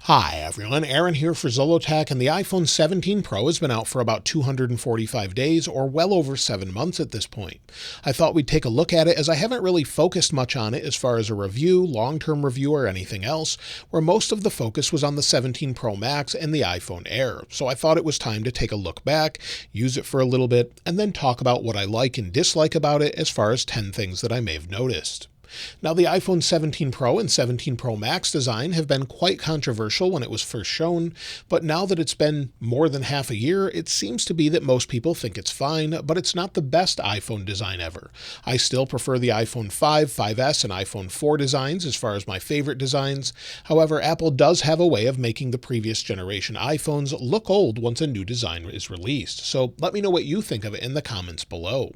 Hi everyone, Aaron here for Zollotech, and the iPhone 17 Pro has been out for about 245 days, or well over 7 months at this point. I thought we'd take a look at it as I haven't really focused much on it as far as a review, long-term review, or anything else, where most of the focus was on the 17 Pro Max and the iPhone Air. So I thought it was time to take a look back, use it for a little bit, and then talk about what I like and dislike about it as far as 10 things that I may have noticed. Now, the iPhone 17 Pro and 17 Pro Max design have been quite controversial when it was first shown, but now that it's been more than half a year, it seems to be that most people think it's fine, but it's not the best iPhone design ever. I still prefer the iPhone 5, 5S, and iPhone 4 designs as far as my favorite designs. However, Apple does have a way of making the previous generation iPhones look old once a new design is released, so let me know what you think of it in the comments below.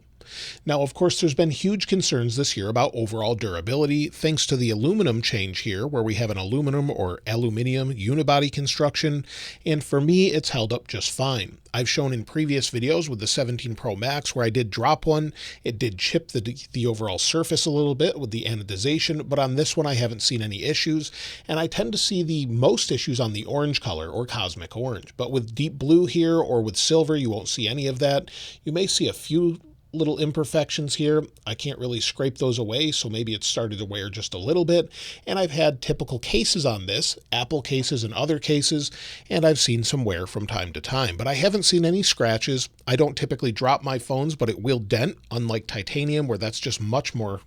Now, of course, there's been huge concerns this year about overall durability, thanks to the aluminum change here, where we have an aluminum or aluminium unibody construction, and for me, it's held up just fine. I've shown in previous videos with the 17 Pro Max where I did drop one. It did chip the overall surface a little bit with the anodization, but on this one I haven't seen any issues, and I tend to see the most issues on the orange color or cosmic orange. But with deep blue here or with silver, you won't see any of that. You may see a few little imperfections here. I can't really scrape those away, so maybe it started to wear just a little bit. And I've had typical cases on this, Apple cases and other cases, and I've seen some wear from time to time, but I haven't seen any scratches. I don't typically drop my phones, but it will dent, unlike titanium, where that's just much more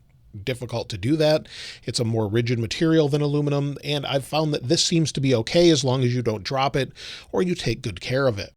difficult to do that. It's a more rigid material than aluminum, and I've found that this seems to be okay as long as you don't drop it or you take good care of it.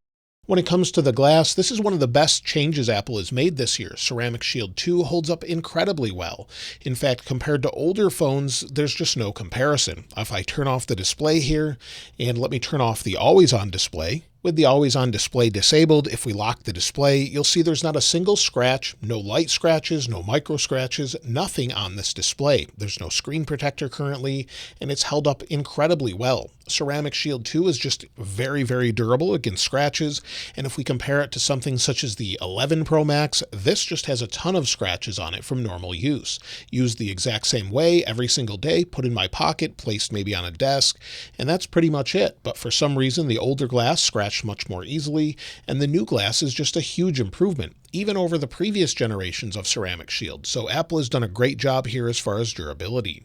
When it comes to the glass, this is one of the best changes Apple has made this year. Ceramic Shield 2 holds up incredibly well. In fact, compared to older phones, there's just no comparison. If I turn off the display here, and let me turn off the always-on display, with the always-on display disabled, if we lock the display, you'll see there's not a single scratch, no light scratches, no micro scratches, nothing on this display. There's no screen protector currently, and it's held up incredibly well. Ceramic Shield 2 is just very, very durable against scratches, and if we compare it to something such as the 11 Pro Max, this just has a ton of scratches on it from normal use. Used the exact same way every single day, put in my pocket, placed maybe on a desk, and that's pretty much it. But for some reason, the older glass scratched much more easily, and the new glass is just a huge improvement, even over the previous generations of Ceramic Shield. So Apple has done a great job here as far as durability.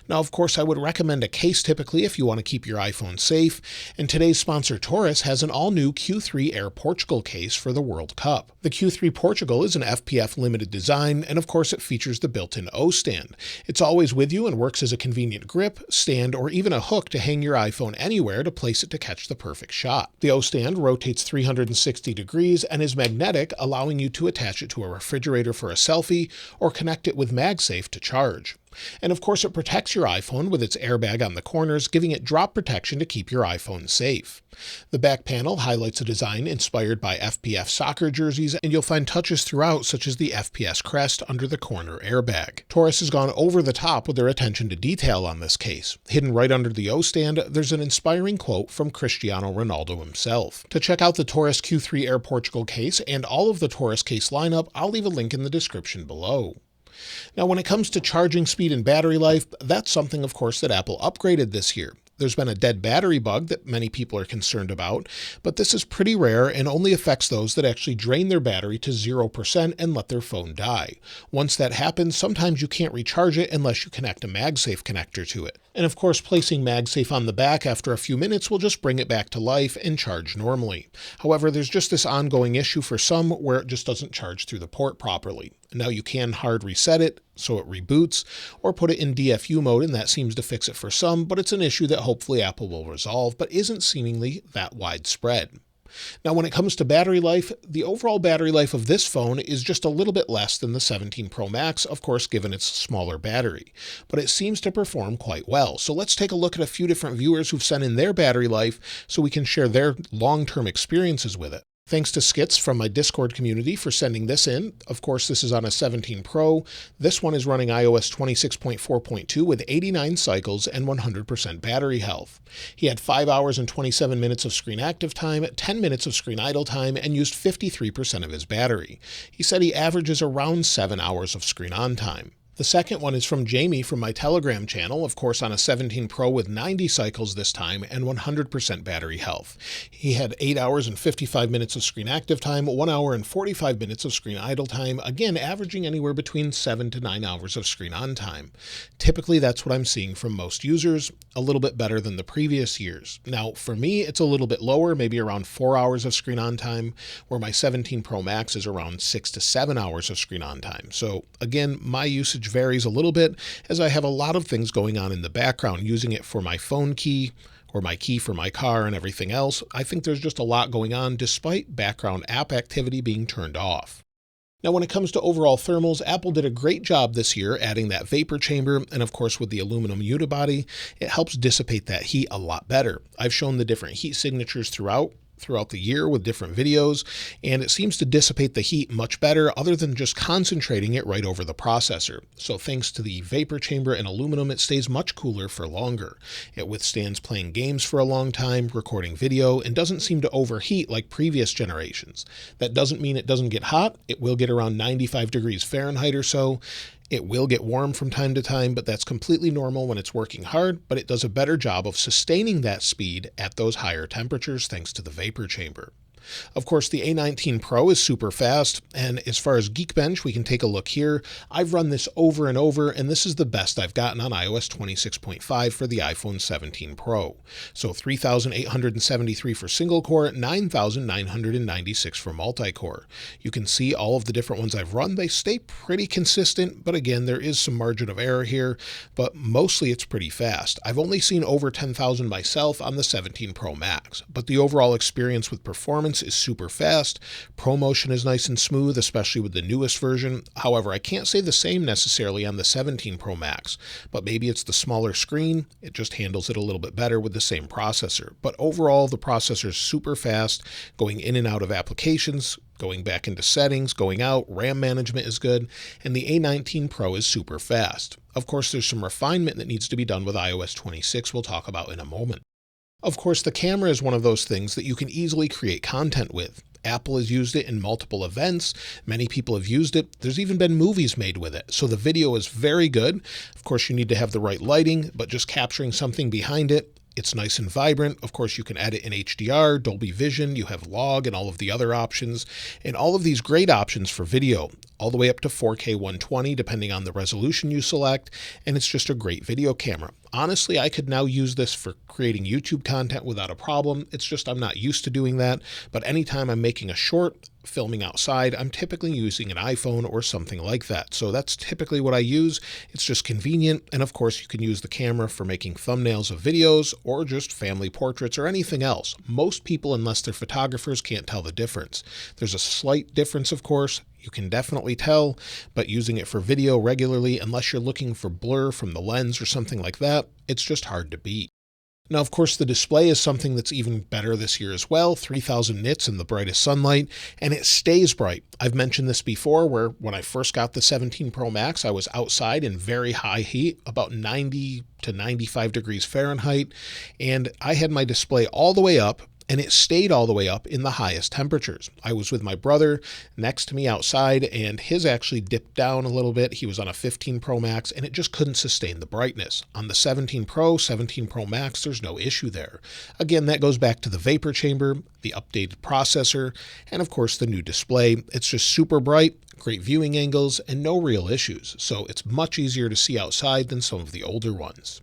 Now, of course, I would recommend a case typically if you want to keep your iPhone safe, and today's sponsor Taurus has an all-new Q3 Air Portugal case for the World Cup. The Q3 Portugal is an FPF limited design, and of course it features the built-in O stand. It's always with you and works as a convenient grip, stand, or even a hook to hang your iPhone anywhere to place it to catch the perfect shot. The O stand rotates 360 degrees and is magnetic, allowing you to attach it to a refrigerator for a selfie or connect it with MagSafe to charge. And of course, it protects your iPhone with its airbag on the corners, giving it drop protection to keep your iPhone safe. The back panel highlights a design inspired by FPF soccer jerseys, and you'll find touches throughout, such as the FPS crest under the corner airbag. Taurus has gone over the top with their attention to detail on this case. Hidden right under the O stand, there's an inspiring quote from Cristiano Ronaldo himself. To check out the Taurus Q3 Air Portugal case and all of the Taurus case lineup, I'll leave a link in the description below. Now, when it comes to charging speed and battery life, that's something, of course, that Apple upgraded this year. There's been a dead battery bug that many people are concerned about, but this is pretty rare and only affects those that actually drain their battery to 0% and let their phone die. Once that happens, sometimes you can't recharge it unless you connect a MagSafe connector to it. And of course, placing MagSafe on the back after a few minutes will just bring it back to life and charge normally. However, there's just this ongoing issue for some where it just doesn't charge through the port properly. Now you can hard reset it so it reboots, or put it in DFU mode, and that seems to fix it for some, but it's an issue that hopefully Apple will resolve, but isn't seemingly that widespread. Now, when it comes to battery life, the overall battery life of this phone is just a little bit less than the 17 Pro Max, of course, given its smaller battery, but it seems to perform quite well. So let's take a look at a few different viewers who've sent in their battery life so we can share their long-term experiences with it. Thanks to Skits from my Discord community for sending this in. Of course, this is on a 17 Pro. This one is running iOS 26.4.2 with 89 cycles and 100% battery health. He had 5 hours and 27 minutes of screen active time, 10 minutes of screen idle time, and used 53% of his battery. He said he averages around 7 hours of screen on time. The second one is from Jamie from my Telegram channel, of course on a 17 Pro with 90 cycles this time and 100% battery health. He had 8 hours and 55 minutes of screen active time, 1 hour and 45 minutes of screen idle time, again averaging anywhere between 7 to 9 hours of screen on time. Typically that's what I'm seeing from most users, a little bit better than the previous years. Now for me it's a little bit lower, maybe around 4 hours of screen on time, where my 17 Pro Max is around 6 to 7 hours of screen on time. So again, my usage varies a little bit as I have a lot of things going on in the background, using it for my phone key or my key for my car and everything else. I think there's just a lot going on despite background app activity being turned off. Now, when it comes to overall thermals, Apple did a great job this year adding that vapor chamber, and of course with the aluminum unibody, it helps dissipate that heat a lot better. I've shown the different heat signatures throughout the year with different videos, and it seems to dissipate the heat much better other than just concentrating it right over the processor. So thanks to the vapor chamber and aluminum, it stays much cooler for longer. It withstands playing games for a long time, recording video, and doesn't seem to overheat like previous generations. That doesn't mean it doesn't get hot. It will get around 95 degrees Fahrenheit or so. It will get warm from time to time, but that's completely normal when it's working hard, but it does a better job of sustaining that speed at those higher temperatures thanks to the vapor chamber. Of course, the A19 Pro is super fast, and as far as Geekbench, we can take a look here. I've run this over and over, and this is the best I've gotten on iOS 26.5 for the iPhone 17 Pro. So 3,873 for single core, 9,996 for multi-core. You can see all of the different ones I've run. They stay pretty consistent, but again, there is some margin of error here, but mostly it's pretty fast. I've only seen over 10,000 myself on the 17 Pro Max, but the overall experience with performance is super fast. ProMotion is nice and smooth, especially with the newest version. However, I can't say the same necessarily on the 17 Pro Max, but maybe it's the smaller screen. It just handles it a little bit better with the same processor. But overall, the processor is super fast, going in and out of applications, going back into settings, going out, RAM management is good, and the A19 Pro is super fast. Of course, there's some refinement that needs to be done with iOS 26 we'll talk about in a moment. Of course, the camera is one of those things that you can easily create content with. Apple has used it in multiple events. Many people have used it. There's even been movies made with it. So the video is very good. Of course, you need to have the right lighting, but just capturing something behind it, it's nice and vibrant. Of course, you can edit in HDR, Dolby Vision, you have log and all of the other options, and all of these great options for video, all the way up to 4K 120, depending on the resolution you select, and it's just a great video camera. Honestly, I could now use this for creating YouTube content without a problem. It's just I'm not used to doing that, but anytime I'm making a short, filming outside, I'm typically using an iPhone or something like that. So that's typically what I use. It's just convenient, and of course you can use the camera for making thumbnails of videos or just family portraits or anything else. Most people, unless they're photographers, can't tell the difference. There's a slight difference, of course. You can definitely tell, but using it for video regularly, unless you're looking for blur from the lens or something like that, it's just hard to beat. Now, of course, the display is something that's even better this year as well, 3000 nits in the brightest sunlight, and it stays bright. I've mentioned this before, where when I first got the 17 Pro Max, I was outside in very high heat, about 90 to 95 degrees Fahrenheit, and I had my display all the way up, and it stayed all the way up in the highest temperatures. I was with my brother next to me outside, and his actually dipped down a little bit. He was on a 15 Pro Max, and it just couldn't sustain the brightness. On the 17 Pro, 17 Pro Max, there's no issue there. Again, that goes back to the vapor chamber, the updated processor, and of course the new display. It's just super bright, great viewing angles, and no real issues. So it's much easier to see outside than some of the older ones.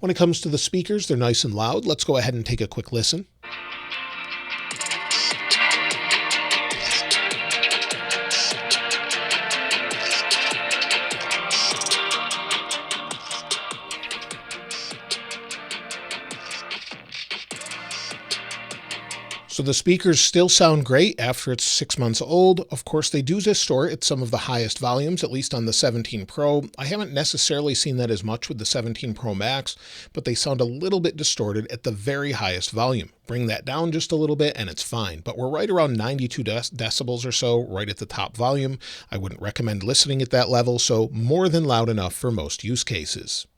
When it comes to the speakers, they're nice and loud. Let's go ahead and take a quick listen. So the speakers still sound great after it's 6 months old. Of course, they do distort at some of the highest volumes, at least on the 17 Pro. I haven't necessarily seen that as much with the 17 Pro Max, but they sound a little bit distorted at the very highest volume. Bring that down just a little bit and it's fine, but we're right around 92 decibels or so, right at the top volume. I wouldn't recommend listening at that level, so more than loud enough for most use cases.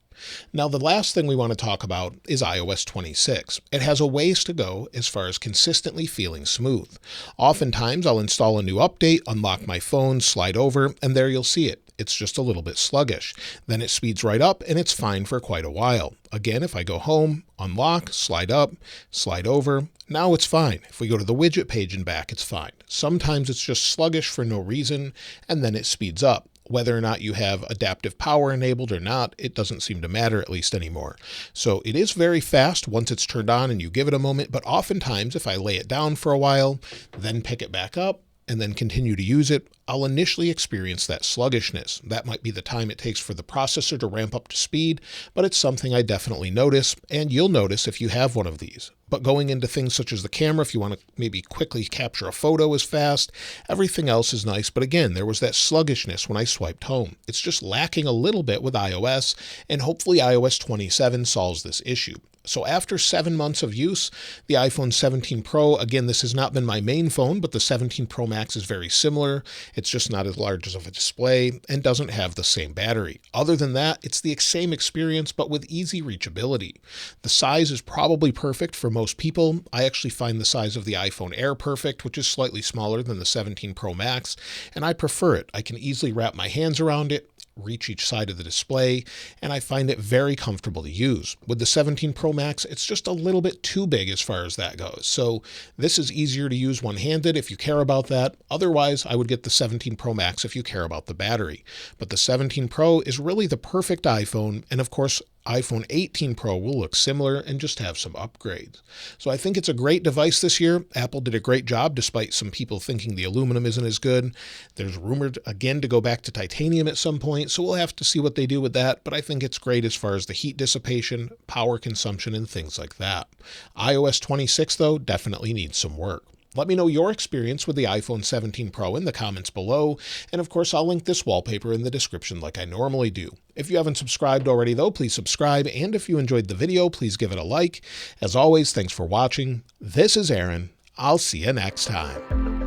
Now, the last thing we want to talk about is iOS 26. It has a ways to go as far as consistently feeling smooth. Oftentimes, I'll install a new update, unlock my phone, slide over, and there you'll see it. It's just a little bit sluggish. Then it speeds right up and it's fine for quite a while. Again, if I go home, unlock, slide up, slide over, now it's fine. If we go to the widget page and back, it's fine. Sometimes it's just sluggish for no reason, and then it speeds up. Whether or not you have adaptive power enabled or not, it doesn't seem to matter, at least anymore. So it is very fast once it's turned on and you give it a moment, but oftentimes if I lay it down for a while, then pick it back up, and then continue to use it, I'll initially experience that sluggishness. That might be the time it takes for the processor to ramp up to speed, but it's something I definitely notice, and you'll notice if you have one of these. But going into things such as the camera, if you want to maybe quickly capture a photo is fast, everything else is nice. But again, there was that sluggishness when I swiped home. It's just lacking a little bit with iOS, and hopefully iOS 27 solves this issue. So after 7 months of use, the iPhone 17 Pro, again, this has not been my main phone, but the 17 Pro Max is very similar. It's just not as large as of a display and doesn't have the same battery. Other than that, it's the same experience, but with easy reachability. The size is probably perfect for most people. I actually find the size of the iPhone Air perfect, which is slightly smaller than the 17 Pro Max, and I prefer it. I can easily wrap my hands around it, reach each side of the display, and I find it very comfortable to use. With the 17 Pro Max, it's just a little bit too big as far as that goes. So this is easier to use one-handed if you care about that. Otherwise, I would get the 17 Pro Max if you care about the battery. But the 17 Pro is really the perfect iPhone, and of course, iPhone 18 Pro will look similar and just have some upgrades. So I think it's a great device this year. Apple did a great job despite some people thinking the aluminum isn't as good. There's rumored again to go back to titanium at some point, so we'll have to see what they do with that, but I think it's great as far as the heat dissipation, power consumption, and things like that. iOS 26, though, definitely needs some work. Let me know your experience with the iPhone 17 Pro in the comments below, and of course I'll link this wallpaper in the description like I normally do. If you haven't subscribed already though, please subscribe, and if you enjoyed the video, please give it a like. As always, thanks for watching. This is Aaron. I'll see you next time.